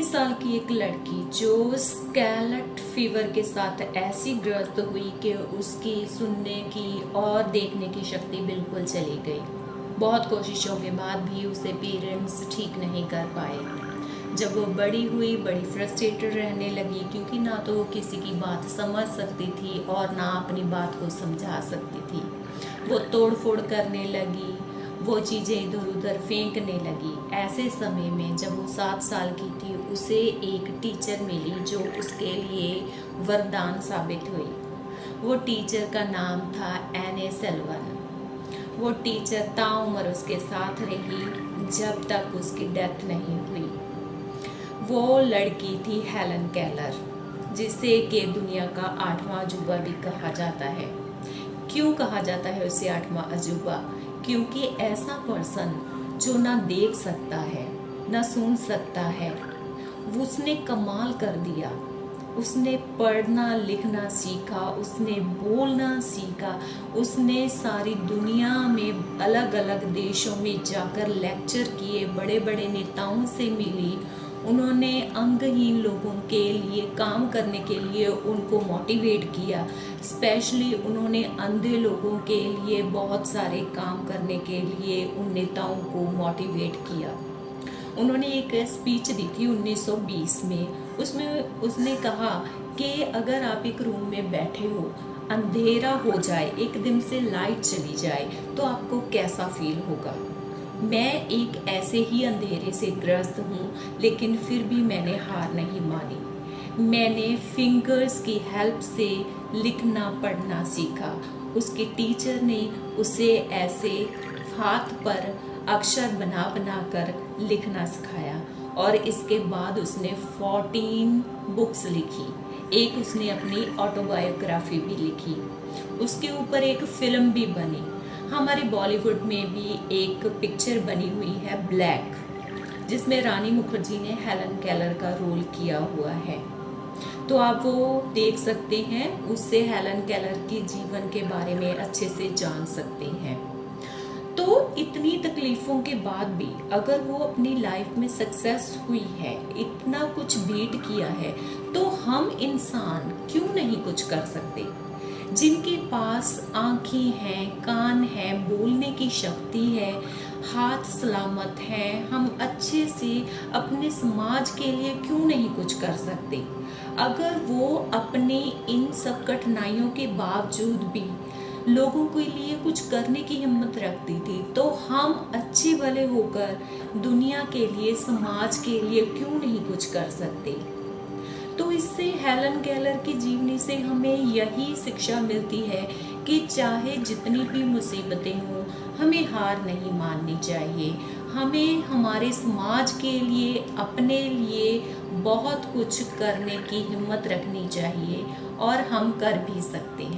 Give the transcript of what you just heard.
साल की एक लड़की जो स्कैलट फीवर के साथ ऐसी ग्रस्त हुई कि उसकी सुनने की और देखने की शक्ति बिल्कुल चली गई। बहुत कोशिशों के बाद भी उसे पेरेंट्स ठीक नहीं कर पाए। जब वो बड़ी हुई, बड़ी फ्रस्ट्रेटेड रहने लगी, क्योंकि ना तो वो किसी की बात समझ सकती थी और ना अपनी बात को समझा सकती थी। वो तोड़ फोड़ करने लगी, वो चीज़ें इधर उधर फेंकने लगी। ऐसे समय में जब वो 7 साल की थी, उसे एक टीचर मिली जो उसके लिए वरदान साबित हुई। वो टीचर का नाम था एने सेल्वन। वो टीचर ताउम्र उसके साथ रही जब तक उसकी डेथ नहीं हुई। वो लड़की थी हेलन केलर, जिसे कि दुनिया का 8वां अजूबा भी कहा जाता है। क्यों कहा जाता है उसे 8वां अजूबा? क्योंकि ऐसा पर्सन जो ना देख सकता है, ना सुन सकता है, उसने कमाल कर दिया। उसने पढ़ना लिखना सीखा, उसने बोलना सीखा, उसने सारी दुनिया में अलग अलग देशों में जाकर लेक्चर किए, बड़े बड़े नेताओं से मिली। उन्होंने अंगहीन लोगों के लिए काम करने के लिए उनको मोटिवेट किया। स्पेशली उन्होंने अंधे लोगों के लिए बहुत सारे काम करने के लिए उन नेताओं को मोटिवेट किया। उन्होंने एक स्पीच दी थी 1920 में। उसमें उसने कहा कि अगर आप एक रूम में बैठे हो, अंधेरा हो जाए, एकदम से लाइट चली जाए, तो आपको कैसा फील होगा। मैं एक ऐसे ही अंधेरे से ग्रस्त हूँ, लेकिन फिर भी मैंने हार नहीं मानी। मैंने फिंगर्स की हेल्प से लिखना पढ़ना सीखा। उसके टीचर ने उसे ऐसे हाथ पर अक्षर बना बना कर लिखना सिखाया और इसके बाद उसने 14 बुक्स लिखी। एक उसने अपनी ऑटोबायोग्राफी भी लिखी। उसके ऊपर एक फिल्म भी बनी। हमारे बॉलीवुड में भी एक पिक्चर बनी हुई है ब्लैक, जिसमें रानी मुखर्जी ने हेलन केलर का रोल किया हुआ है। तो आप वो देख सकते हैं, उससे हेलन केलर के जीवन के बारे में अच्छे से जान सकते हैं। तो इतनी तकलीफों के बाद भी अगर वो अपनी लाइफ में सक्सेस हुई है, इतना कुछ बीट किया है, तो हम इंसान क्यों नहीं कुछ कर सकते? जिनके पास आँखें हैं, कान हैं, बोलने की शक्ति है, हाथ सलामत हैं, हम अच्छे से अपने समाज के लिए क्यों नहीं कुछ कर सकते? अगर वो अपने इन सब कठिनाइयों के बावजूद भी लोगों के लिए कुछ करने की हिम्मत रखती थी, तो हम अच्छे भले होकर दुनिया के लिए, समाज के लिए क्यों नहीं कुछ कर सकते? तो इससे हेलन केलर की जीवनी से हमें यही शिक्षा मिलती है कि चाहे जितनी भी मुसीबतें हों, हमें हार नहीं माननी चाहिए। हमें हमारे समाज के लिए, अपने लिए बहुत कुछ करने की हिम्मत रखनी चाहिए और हम कर भी सकते हैं।